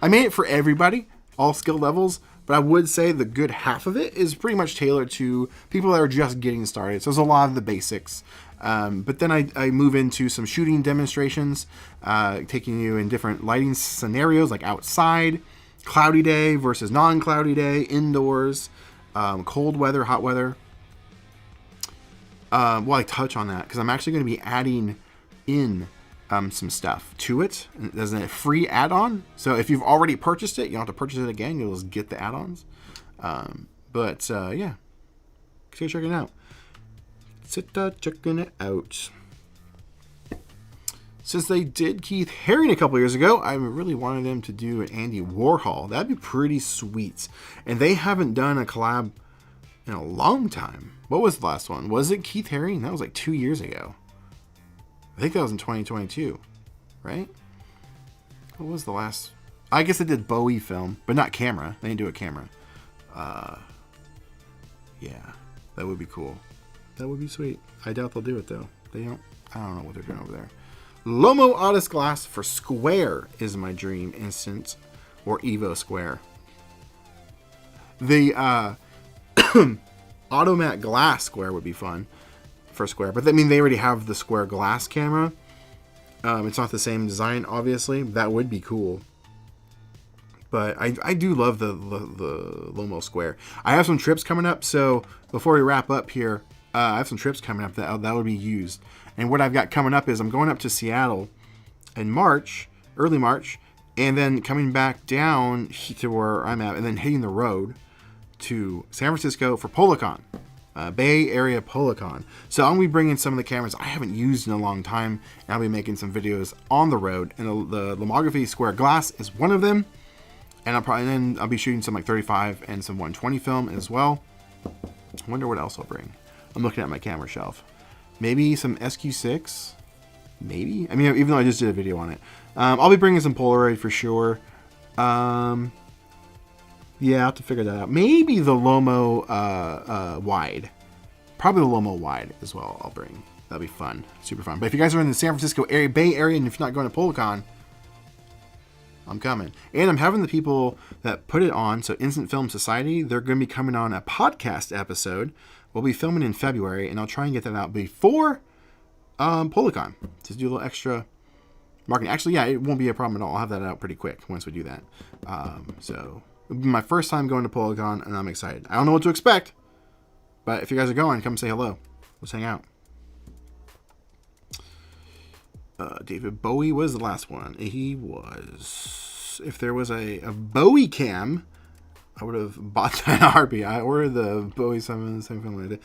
S2: I made it for everybody, all skill levels, but I would say the good half of it is pretty much tailored to people that are just getting started. So there's a lot of the basics. But then I move into some shooting demonstrations, taking you in different lighting scenarios, like outside, cloudy day versus non-cloudy day, indoors, cold weather, hot weather. I touch on that because I'm actually going to be adding in some stuff to it. There's a free add-on. So if you've already purchased it, you don't have to purchase it again. You'll just get the add-ons. Yeah, consider checking it out. Checking it out. Since they did Keith Haring a couple years ago, I really wanted them to do an Andy Warhol. That'd be pretty sweet. And they haven't done a collab in a long time. What was the last one? Was it Keith Haring? That was like 2 years ago. I think that was in 2022, right? What was the last? I guess they did Bowie film, but not camera. They didn't do a camera. Yeah, that would be cool. That would be sweet. I doubt they'll do it though. They don't. I don't know what they're doing over there. Lomo Otis Glass for Square is my dream instant, or Evo Square. The Automat Glass Square would be fun for Square, but I mean they already have the Square Glass camera. It's not the same design, obviously. That would be cool. But I do love the Lomo Square. I have some trips coming up, so before we wrap up here, I have some trips coming up that would be used. And what I've got coming up is I'm going up to Seattle in March, early March, and then coming back down to where I'm at, and then hitting the road to San Francisco for PolaCon, Bay Area PolaCon. So I'm going to be bringing some of the cameras I haven't used in a long time, and I'll be making some videos on the road. And the Lomography Square Glass is one of them. And I'll be shooting some like 35 and some 120 film as well. I wonder what else I'll bring. I'm looking at my camera shelf. Maybe some SQ6. Maybe. I mean, even though I just did a video on it. I'll be bringing some Polaroid for sure. Yeah, I'll have to figure that out. Maybe the Lomo wide. Probably the Lomo wide as well I'll bring. That'll be fun. Super fun. But if you guys are in the San Francisco area, Bay Area, and if you're not going to PolaCon, I'm coming. And I'm having the people that put it on, so Instant Film Society, they're going to be coming on a podcast episode. We'll be filming in February, and I'll try and get that out before PolaCon to do a little extra marketing. Actually, yeah, it won't be a problem at all. I'll have that out pretty quick once we do that. So it'll be my first time going to PolaCon, and I'm excited. I don't know what to expect, but if you guys are going, come say hello. Let's hang out. David Bowie was the last one. He was. If there was a Bowie cam, I would have bought that RP. I ordered the Bowie 7 film.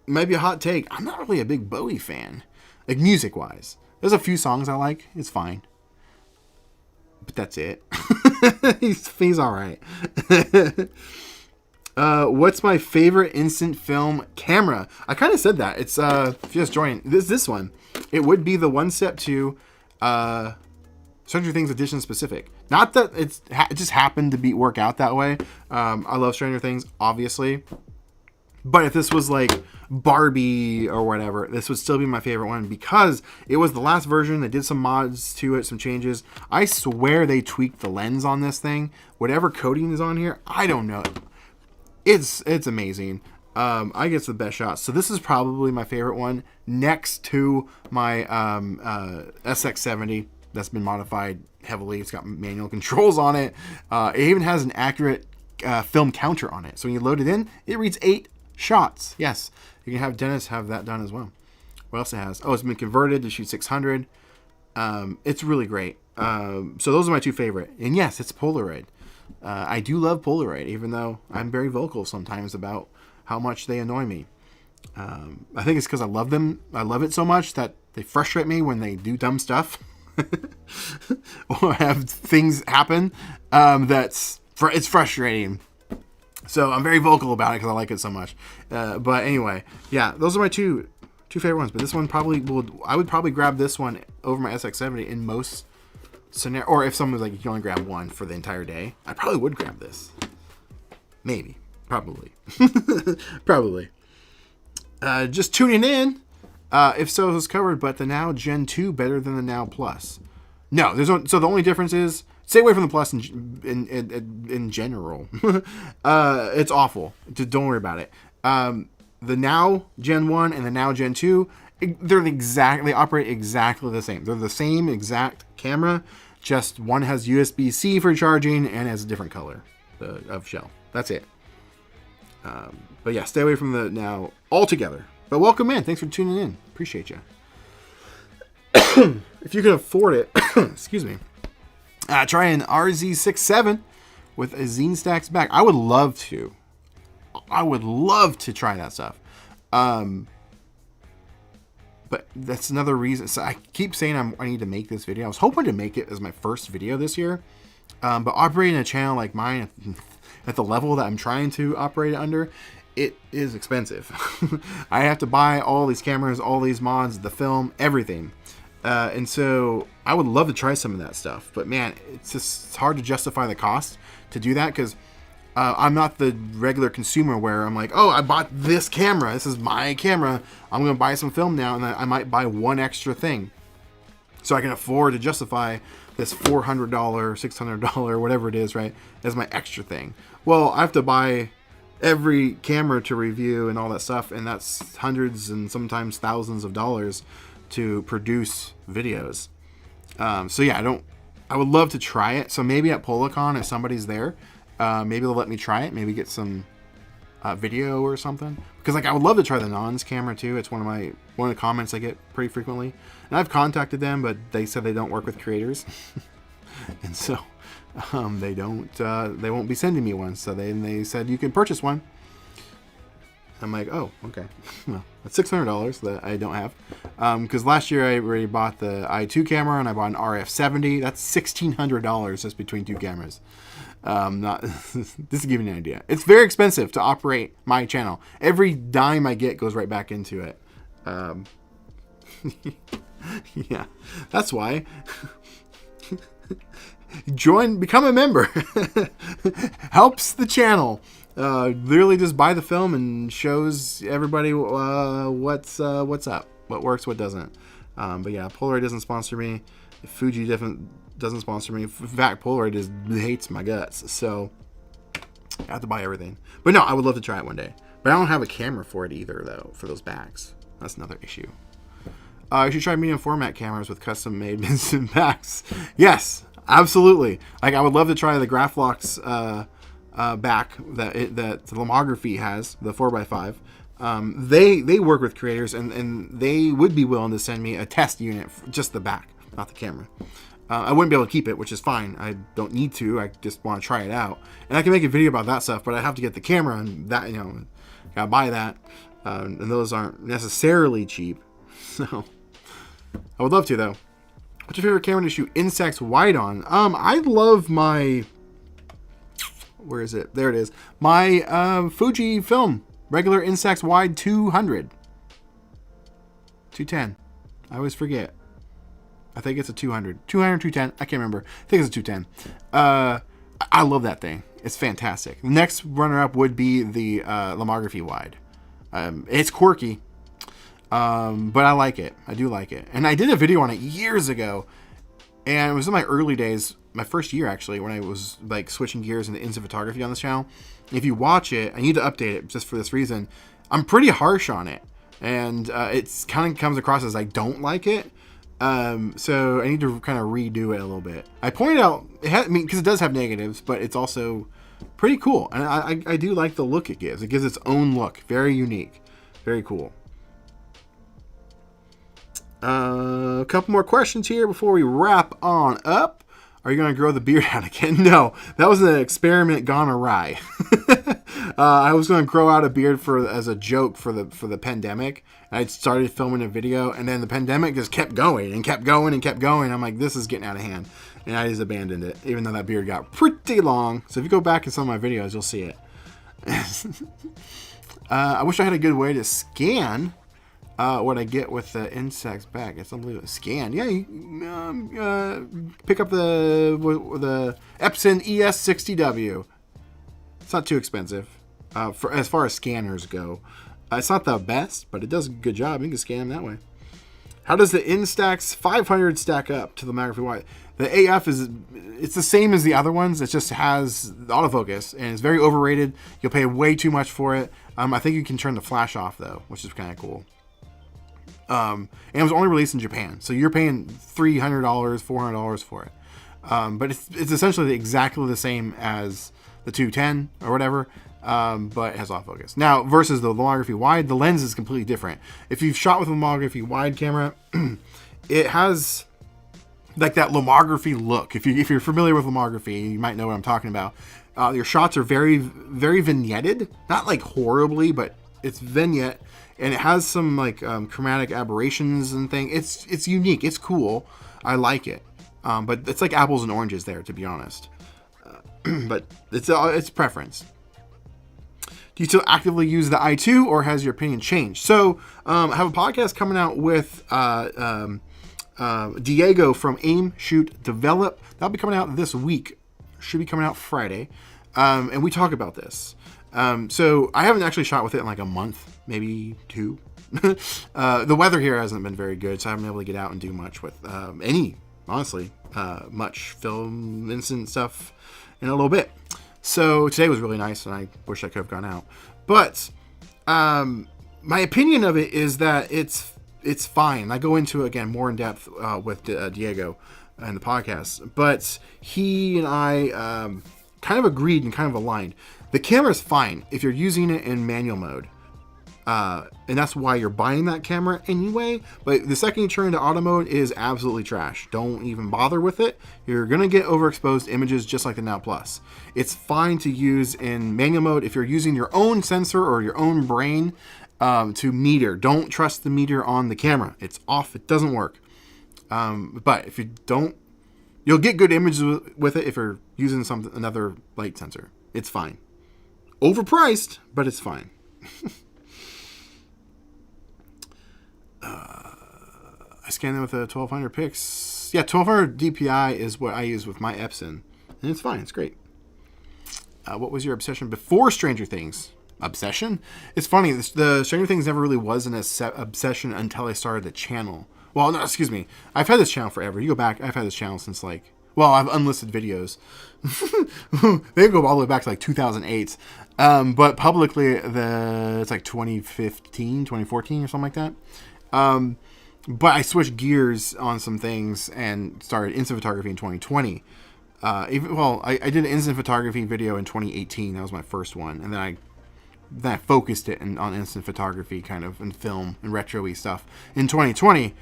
S2: Might be a hot take. I'm not really a big Bowie fan, like music wise. There's a few songs I like. It's fine, but that's it. he's all right. What's my favorite instant film camera? I kind of said that. It's if you just join this one, it would be the OneStep2 Stranger Things edition specific. Not that it just happened to work out that way. I love Stranger Things, obviously, but if this was like Barbie or whatever, this would still be my favorite one because it was the last version. They did some mods to it, some changes. I swear they tweaked the lens on this thing. Whatever coating is on here, I don't know. It's amazing. I get the best shots. So this is probably my favorite one next to my SX70 that's been modified heavily. It's got manual controls on it. It even has an accurate film counter on it. So when you load it in, it reads 8 shots. Yes, you can have Dennis have that done as well. What else it has? Oh, it's been converted to shoot 600. It's really great. So those are my two favorite. And yes, it's Polaroid. I do love Polaroid, even though I'm very vocal sometimes about how much they annoy me. I think it's because I love them. I love it so much that they frustrate me when they do dumb stuff or have things happen. It's frustrating. So I'm very vocal about it because I like it so much. But anyway, yeah, those are my two favorite ones. But this one I would probably grab this one over my SX70 in most scenario, or if someone was like, you can only grab one for the entire day, I probably would grab this. Maybe. Probably. Probably. Just tuning in. If so, it's covered, but the Now Gen 2 better than the Now Plus. No, so the only difference is, stay away from the Plus in general. It's awful. Don't worry about it. The Now Gen 1 and the Now Gen 2, they operate exactly the same. They're the same exact camera, just one has USB-C for charging and has a different color of shell. That's it. But yeah, stay away from the Now altogether. But welcome in. Thanks for tuning in. Appreciate you. If you can afford it, excuse me, try an RZ67 with a Instax back. I would love to try that stuff. But that's another reason. So I keep saying I need to make this video. I was hoping to make it as my first video this year. But operating a channel like mine at the level that I'm trying to operate it under, it is expensive. I have to buy all these cameras, all these mods, the film, everything. And so I would love to try some of that stuff. But man, it's hard to justify the cost to do that because I'm not the regular consumer where I'm like, oh, I bought this camera. This is my camera. I'm going to buy some film now, and I might buy one extra thing. So I can afford to justify this $400, $600, whatever it is, right, as my extra thing. Well, I have to buy every camera to review and all that stuff, and that's hundreds and sometimes thousands of dollars to produce videos. So yeah, I would love to try it. So maybe at PolaCon, if somebody's there, maybe they'll let me try it. Maybe get some video or something. Because like I would love to try the Nons camera too. It's one of the comments I get pretty frequently. And I've contacted them, but they said they don't work with creators, and so they won't be sending me one. So they said you can purchase one. I'm like, oh, okay. Well, that's $600 that I don't have. Because last year I already bought the i2 camera and I bought an RF70. That's $1,600 just between two cameras. This to give you an idea. It's very expensive to operate my channel. Every dime I get goes right back into it. Yeah, that's why. become a member. Helps the channel. Literally just buy the film and shows everybody what's up, what works, what doesn't. But yeah, Polaroid doesn't sponsor me. Fuji doesn't sponsor me. In fact, Polaroid hates my guts, so I have to buy everything. But no, I would love to try it one day. But I don't have a camera for it either, though, for those bags. That's another issue. You should try medium format cameras with custom made instant backs. Yes, absolutely. Like, I would love to try the Graflox back that the Lomography has, the 4x5. They work with creators, and they would be willing to send me a test unit for just the back, not the camera. I wouldn't be able to keep it, which is fine. I don't need to. I just want to try it out, and I can make a video about that stuff. But I have to get the camera, and that, gotta buy that, and those aren't necessarily cheap. So I would love to, though. What's your favorite camera to shoot Instax wide on? I love my, where is it? There it is. My Fuji film, regular Instax wide 200. 210. I always forget. I think it's a 200. 200, 210. I can't remember. I think it's a 210. I love that thing. It's fantastic. Next runner-up would be the Lomography wide. It's quirky. But I like it. I do like it. And I did a video on it years ago. And it was in my early days, my first year actually, when I was like switching gears into instant photography on this channel. If you watch it, I need to update it just for this reason. I'm pretty harsh on it. And it's kind of comes across as I don't like it. So I need to kind of redo it a little bit. I pointed out, because it does have negatives, but it's also pretty cool. And I do like the look it gives. It gives its own look. Very unique. Very cool. A couple more questions here before we wrap on up. Are you going to grow the beard out again? No, that was an experiment gone awry. I was going to grow out a beard as a joke for the pandemic. I started filming a video, and then the pandemic just kept going and kept going and kept going. I'm like, this is getting out of hand, and I just abandoned it, even though that beard got pretty long. So if you go back in some of my videos, you'll see it. I wish I had a good way to scan what I get with the Instax bag. It's unbelievable. Scan. Yeah, you, pick up the Epson ES60W. It's not too expensive for as far as scanners go. It's not the best, but it does a good job. You can scan them that way. How does the Instax 500 stack up to the Lomography wide? The AF it's the same as the other ones. It just has autofocus, and it's very overrated. You'll pay way too much for it. I think you can turn the flash off, though, which is kind of cool. And it was only released in Japan, so you're paying $300, $400 for it. But it's essentially exactly the same as the 210 or whatever, but it has autofocus. Now, versus the Lomography wide, the lens is completely different. If you've shot with a Lomography wide camera, it has like that Lomography look. If you're familiar with Lomography, you might know what I'm talking about. Your shots are very, very vignetted, not like horribly, but it's vignette. And it has some like chromatic aberrations and things. It's unique. It's cool. I like it. But it's like apples and oranges there, to be honest. But it's preference. Do you still actively use the i2, or has your opinion changed? So I have a podcast coming out with Diego from Aim, Shoot, Develop. That'll be coming out this week. Should be coming out Friday. And we talk about this. So I haven't actually shot with it in like a month, maybe 2. The weather here hasn't been very good, so I haven't been able to get out and do much with much film instant stuff in a little bit. So today was really nice, and I wish I could have gone out. But my opinion of it is that it's fine. I go into it again more in depth with Diego in the podcast, but he and I kind of agreed and kind of aligned. The camera's fine if you're using it in manual mode. And that's why you're buying that camera anyway. But the second you turn into auto mode, it is absolutely trash. Don't even bother with it. You're going to get overexposed images just like the Now Plus. It's fine to use in manual mode if you're using your own sensor or your own brain to meter. Don't trust the meter on the camera. It's off. It doesn't work. But if you don't, you'll get good images with it if you're using another light sensor. It's fine. Overpriced, but it's fine. I scanned them with a 1200 pix. Yes. Yeah, 1200 DPI is what I use with my Epson. And it's fine. It's great. What was your obsession before Stranger Things? Obsession? It's funny. The Stranger Things never really was an obsession until I started the channel. Well, no, excuse me. I've had this channel forever. You go back. I've had this channel since like... Well, I've unlisted videos. They go all the way back to like 2008. But publicly, it's like 2015, 2014 or something like that. But I switched gears on some things and started instant photography in 2020. I did an instant photography video in 2018. That was my first one. And then I focused it on instant photography kind of and film and retro-y stuff in 2020.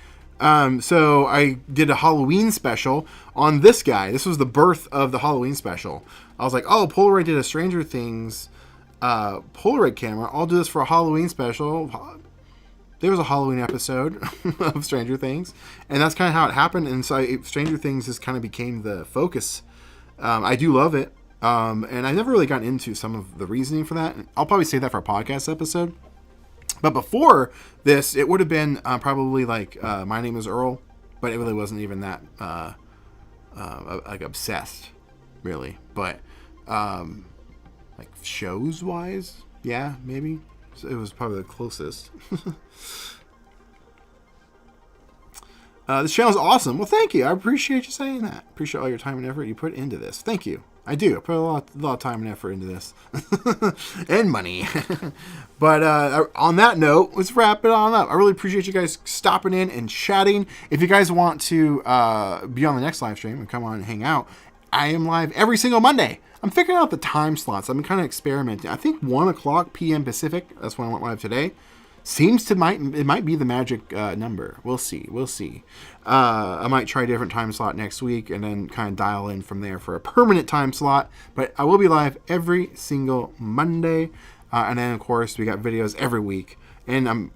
S2: So I did a Halloween special on this guy. This was the birth of the Halloween special. I was like, oh, Polaroid did a Stranger Things Polaroid camera. I'll do this for a Halloween special. There was a Halloween episode of Stranger Things, and that's kind of how it happened. And so Stranger Things just kind of became the focus. I do love it. And I never really got into some of the reasoning for that. I'll probably say that for a podcast episode. But before this, it would have been probably like My Name is Earl, but it really wasn't even that like obsessed, really. But like shows wise, yeah, maybe so it was probably the closest. This channel is awesome. Well, thank you. I appreciate you saying that. Appreciate all your time and effort you put into this. Thank you. I do. I put a lot of time and effort into this. And money. But on that note, let's wrap it on up. I really appreciate you guys stopping in and chatting. If you guys want to be on the next live stream and come on and hang out, I am live every single Monday. I'm figuring out the time slots. I've been kind of experimenting. I think 1 o'clock p.m. Pacific. That's when I went live today. It might be the magic number. We'll see. I might try a different time slot next week and then kind of dial in from there for a permanent time slot. But I will be live every single Monday. And then, of course, we got videos every week. And I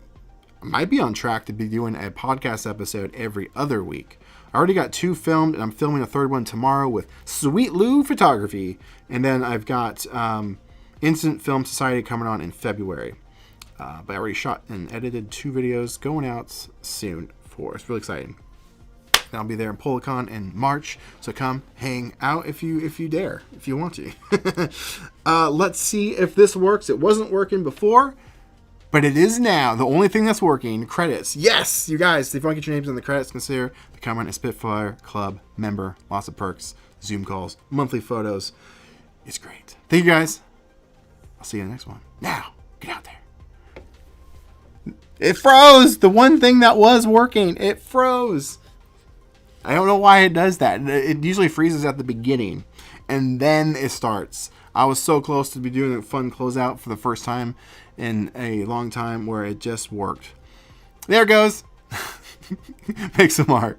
S2: might be on track to be doing a podcast episode every other week. I already got 2 filmed, and I'm filming a 3rd one tomorrow with Sweet Lou Photography. And then I've got Instant Film Society coming on in February. But I already shot and edited 2 videos going out soon for us. Really exciting. And I'll be there in Policon in March, so come hang out if you dare, if you want to. Let's see if this works. It wasn't working before, but it is now. The only thing that's working, credits. Yes, you guys, if you want to get your names in the credits, consider becoming a Spitfire Club member. Lots of perks, Zoom calls, monthly photos. It's great. Thank you guys. I'll see you in the next one. Now, get out there. It froze. The one thing that was working, it froze. I don't know why it does that. It usually freezes at the beginning, and then it starts. I was so close to be doing a fun closeout for the first time in a long time where it just worked. There it goes. Make some art.